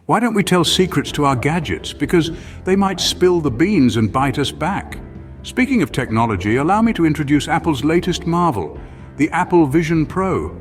Why don't we tell secrets to our gadgets? Because they might spill the beans and bite us back. Speaking of technology, allow me to introduce Apple's latest marvel, the Apple Vision Pro.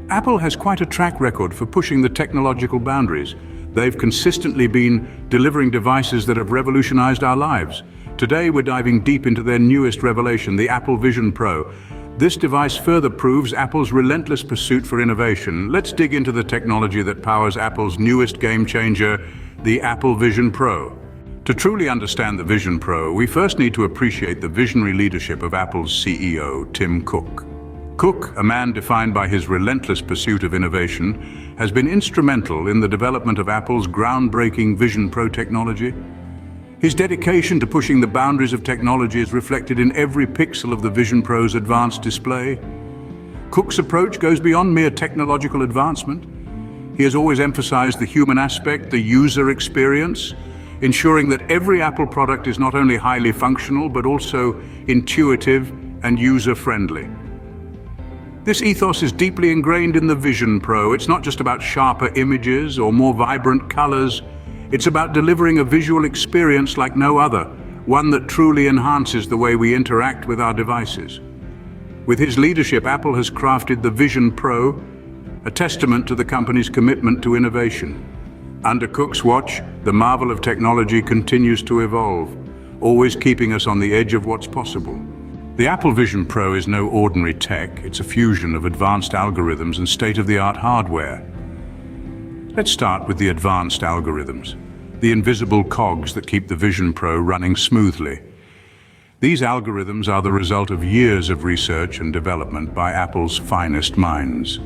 Apple has quite a track record for pushing the technological boundaries. They've consistently been delivering devices that have revolutionized our lives. Today, we're diving deep into their newest revelation, the Apple Vision Pro. This device further proves Apple's relentless pursuit for innovation. Let's dig into the technology that powers Apple's newest game changer, the Apple Vision Pro. To truly understand the Vision Pro, we first need to appreciate the visionary leadership of Apple's CEO, Tim Cook. Cook, a man defined by his relentless pursuit of innovation, has been instrumental in the development of Apple's groundbreaking Vision Pro technology. His dedication to pushing the boundaries of technology is reflected in every pixel of the Vision Pro's advanced display. Cook's approach goes beyond mere technological advancement. He has always emphasized the human aspect, the user experience, ensuring that every Apple product is not only highly functional, but also intuitive and user-friendly. This ethos is deeply ingrained in the Vision Pro. It's not just about sharper images or more vibrant colors. It's about delivering a visual experience like no other, one that truly enhances the way we interact with our devices. With his leadership, Apple has crafted the Vision Pro, a testament to the company's commitment to innovation. Under Cook's watch, the marvel of technology continues to evolve, always keeping us on the edge of what's possible. The Apple Vision Pro is no ordinary tech. It's a fusion of advanced algorithms and state-of-the-art hardware. Let's start with the advanced algorithms, the invisible cogs that keep the Vision Pro running smoothly. These algorithms are the result of years of research and development by Apple's finest minds.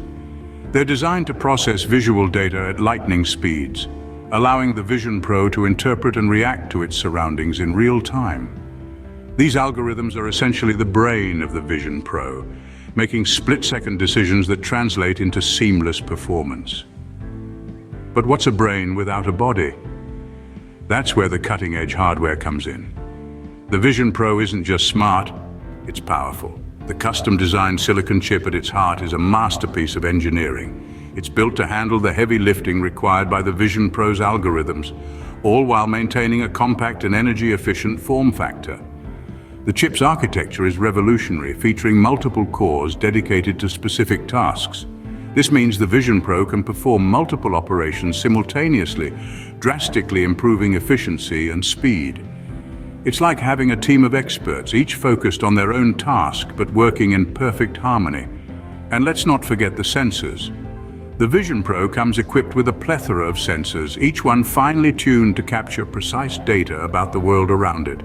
They're designed to process visual data at lightning speeds, allowing the Vision Pro to interpret and react to its surroundings in real time. These algorithms are essentially the brain of the Vision Pro, making split-second decisions that translate into seamless performance. But what's a brain without a body? That's where the cutting-edge hardware comes in. The Vision Pro isn't just smart, it's powerful. The custom-designed silicon chip at its heart is a masterpiece of engineering. It's built to handle the heavy lifting required by the Vision Pro's algorithms, all while maintaining a compact and energy-efficient form factor. The chip's architecture is revolutionary, featuring multiple cores dedicated to specific tasks. This means the Vision Pro can perform multiple operations simultaneously, drastically improving efficiency and speed. It's like having a team of experts, each focused on their own task but working in perfect harmony. And let's not forget the sensors. The Vision Pro comes equipped with a plethora of sensors, each one finely tuned to capture precise data about the world around it.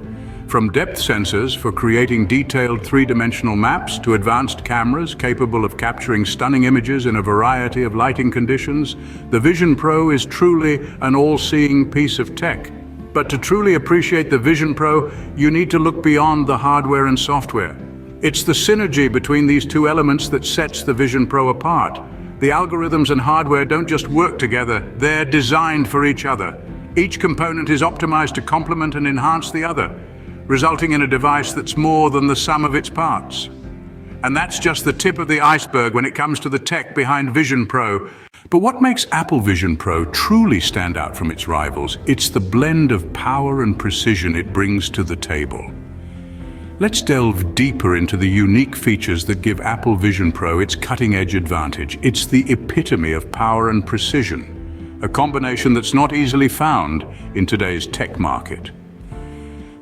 From depth sensors for creating detailed three-dimensional maps to advanced cameras capable of capturing stunning images in a variety of lighting conditions, the Vision Pro is truly an all-seeing piece of tech. But to truly appreciate the Vision Pro, you need to look beyond the hardware and software. It's the synergy between these two elements that sets the Vision Pro apart. The algorithms and hardware don't just work together, they're designed for each other. Each component is optimized to complement and enhance the other, resulting in a device that's more than the sum of its parts. And that's just the tip of the iceberg when it comes to the tech behind Vision Pro. But what makes Apple Vision Pro truly stand out from its rivals? It's the blend of power and precision it brings to the table. Let's delve deeper into the unique features that give Apple Vision Pro its cutting-edge advantage. It's the epitome of power and precision, a combination that's not easily found in today's tech market.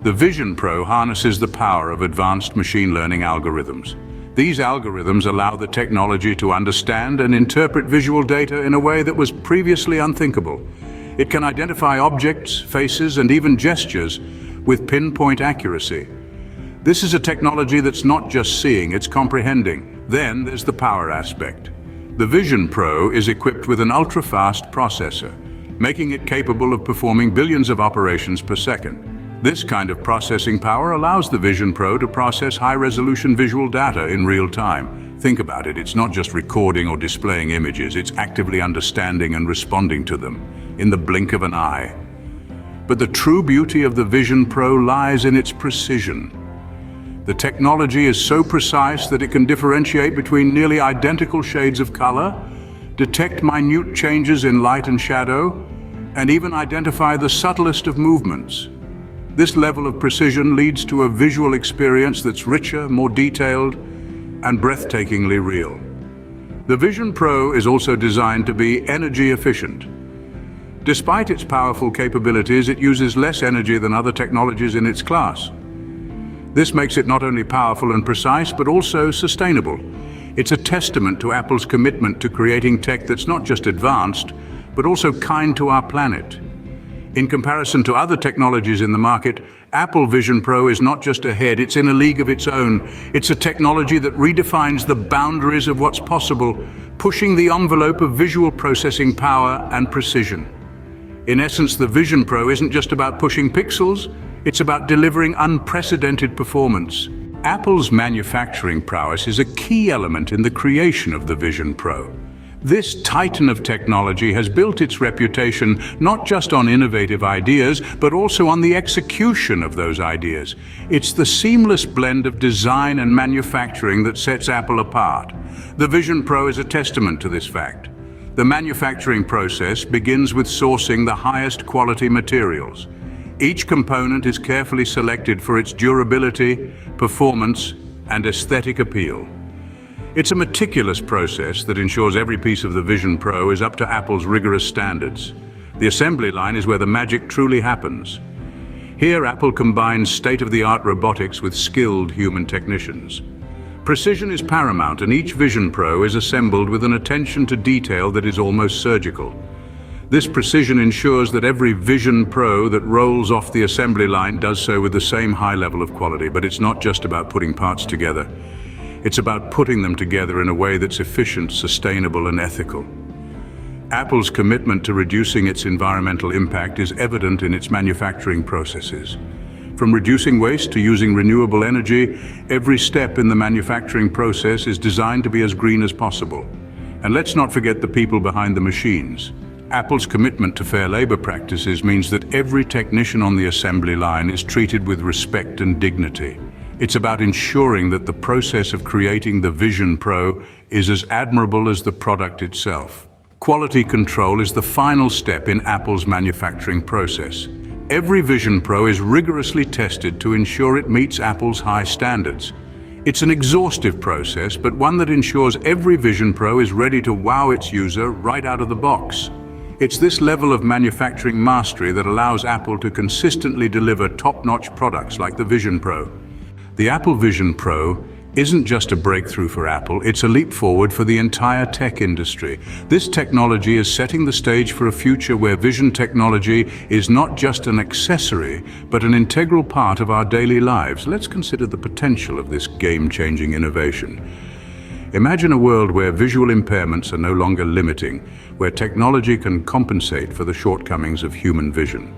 The Vision Pro harnesses the power of advanced machine learning algorithms. These algorithms allow the technology to understand and interpret visual data in a way that was previously unthinkable. It can identify objects, faces, and even gestures with pinpoint accuracy. This is a technology that's not just seeing, it's comprehending. Then there's the power aspect. The Vision Pro is equipped with an ultra-fast processor, making it capable of performing billions of operations per second. This kind of processing power allows the Vision Pro to process high-resolution visual data in real time. Think about it, it's not just recording or displaying images, it's actively understanding and responding to them in the blink of an eye. But the true beauty of the Vision Pro lies in its precision. The technology is so precise that it can differentiate between nearly identical shades of color, detect minute changes in light and shadow, and even identify the subtlest of movements. This level of precision leads to a visual experience that's richer, more detailed, and breathtakingly real. The Vision Pro is also designed to be energy efficient. Despite its powerful capabilities, it uses less energy than other technologies in its class. This makes it not only powerful and precise, but also sustainable. It's a testament to Apple's commitment to creating tech that's not just advanced, but also kind to our planet. In comparison to other technologies in the market, Apple Vision Pro is not just ahead, it's in a league of its own. It's a technology that redefines the boundaries of what's possible, pushing the envelope of visual processing power and precision. In essence, the Vision Pro isn't just about pushing pixels, it's about delivering unprecedented performance. Apple's manufacturing prowess is a key element in the creation of the Vision Pro. This titan of technology has built its reputation not just on innovative ideas, but also on the execution of those ideas. It's the seamless blend of design and manufacturing that sets Apple apart. The Vision Pro is a testament to this fact. The manufacturing process begins with sourcing the highest quality materials. Each component is carefully selected for its durability, performance, and aesthetic appeal. It's a meticulous process that ensures every piece of the Vision Pro is up to Apple's rigorous standards. The assembly line is where the magic truly happens. Here, Apple combines state-of-the-art robotics with skilled human technicians. Precision is paramount, and each Vision Pro is assembled with an attention to detail that is almost surgical. This precision ensures that every Vision Pro that rolls off the assembly line does so with the same high level of quality. But it's not just about putting parts together. It's about putting them together in a way that's efficient, sustainable, and ethical. Apple's commitment to reducing its environmental impact is evident in its manufacturing processes. From reducing waste to using renewable energy, every step in the manufacturing process is designed to be as green as possible. And let's not forget the people behind the machines. Apple's commitment to fair labor practices means that every technician on the assembly line is treated with respect and dignity. It's about ensuring that the process of creating the Vision Pro is as admirable as the product itself. Quality control is the final step in Apple's manufacturing process. Every Vision Pro is rigorously tested to ensure it meets Apple's high standards. It's an exhaustive process, but one that ensures every Vision Pro is ready to wow its user right out of the box. It's this level of manufacturing mastery that allows Apple to consistently deliver top-notch products like the Vision Pro. The Apple Vision Pro isn't just a breakthrough for Apple, it's a leap forward for the entire tech industry. This technology is setting the stage for a future where vision technology is not just an accessory, but an integral part of our daily lives. Let's consider the potential of this game-changing innovation. Imagine a world where visual impairments are no longer limiting, where technology can compensate for the shortcomings of human vision.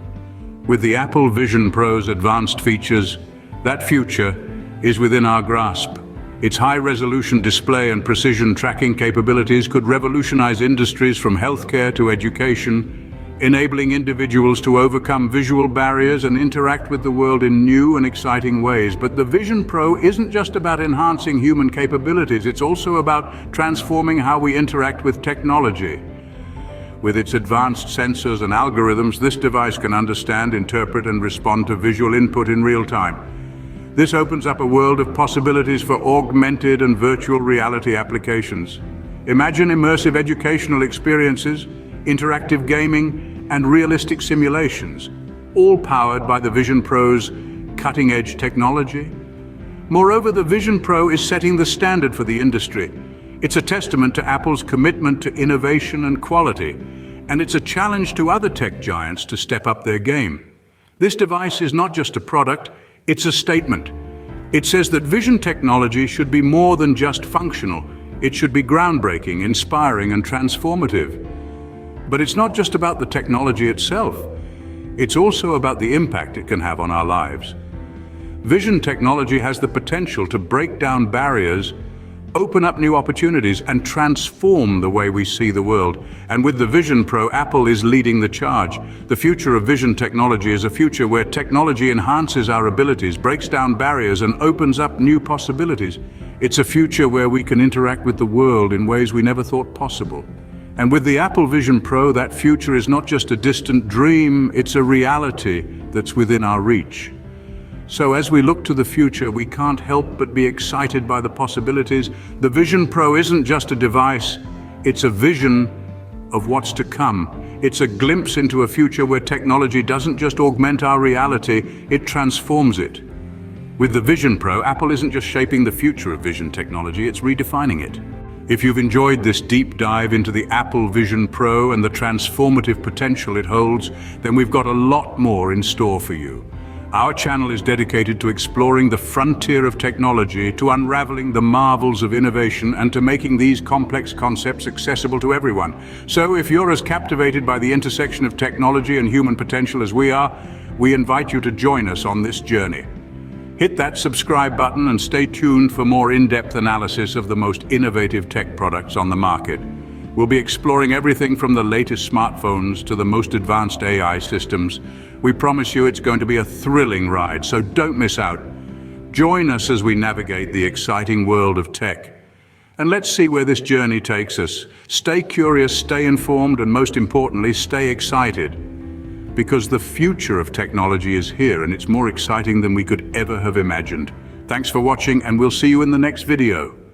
With the Apple Vision Pro's advanced features, that future is within our grasp. Its high-resolution display and precision tracking capabilities could revolutionize industries from healthcare to education, enabling individuals to overcome visual barriers and interact with the world in new and exciting ways. But the Vision Pro isn't just about enhancing human capabilities, it's also about transforming how we interact with technology. With its advanced sensors and algorithms, this device can understand, interpret, and respond to visual input in real time. This opens up a world of possibilities for augmented and virtual reality applications. Imagine immersive educational experiences, interactive gaming, and realistic simulations, all powered by the Vision Pro's cutting-edge technology. Moreover, the Vision Pro is setting the standard for the industry. It's a testament to Apple's commitment to innovation and quality, and it's a challenge to other tech giants to step up their game. This device is not just a product, it's a statement. It says that vision technology should be more than just functional. It should be groundbreaking, inspiring, and transformative. But it's not just about the technology itself. It's also about the impact it can have on our lives. Vision technology has the potential to break down barriers, open up new opportunities, and transform the way we see the world. And with the Vision Pro, Apple is leading the charge. The future of vision technology is a future where technology enhances our abilities, breaks down barriers, and opens up new possibilities. It's a future where we can interact with the world in ways we never thought possible. And with the Apple Vision Pro, that future is not just a distant dream, it's a reality that's within our reach. So as we look to the future, we can't help but be excited by the possibilities. The Vision Pro isn't just a device, it's a vision of what's to come. It's a glimpse into a future where technology doesn't just augment our reality, it transforms it. With the Vision Pro, Apple isn't just shaping the future of vision technology, it's redefining it. If you've enjoyed this deep dive into the Apple Vision Pro and the transformative potential it holds, then we've got a lot more in store for you. Our channel is dedicated to exploring the frontier of technology, to unraveling the marvels of innovation, and to making these complex concepts accessible to everyone. So if you're as captivated by the intersection of technology and human potential as we are, we invite you to join us on this journey. Hit that subscribe button and stay tuned for more in-depth analysis of the most innovative tech products on the market. We'll be exploring everything from the latest smartphones to the most advanced AI systems. We promise you it's going to be a thrilling ride, so don't miss out. Join us as we navigate the exciting world of tech. And let's see where this journey takes us. Stay curious, stay informed, and most importantly, stay excited. Because the future of technology is here, and it's more exciting than we could ever have imagined. Thanks for watching, and we'll see you in the next video.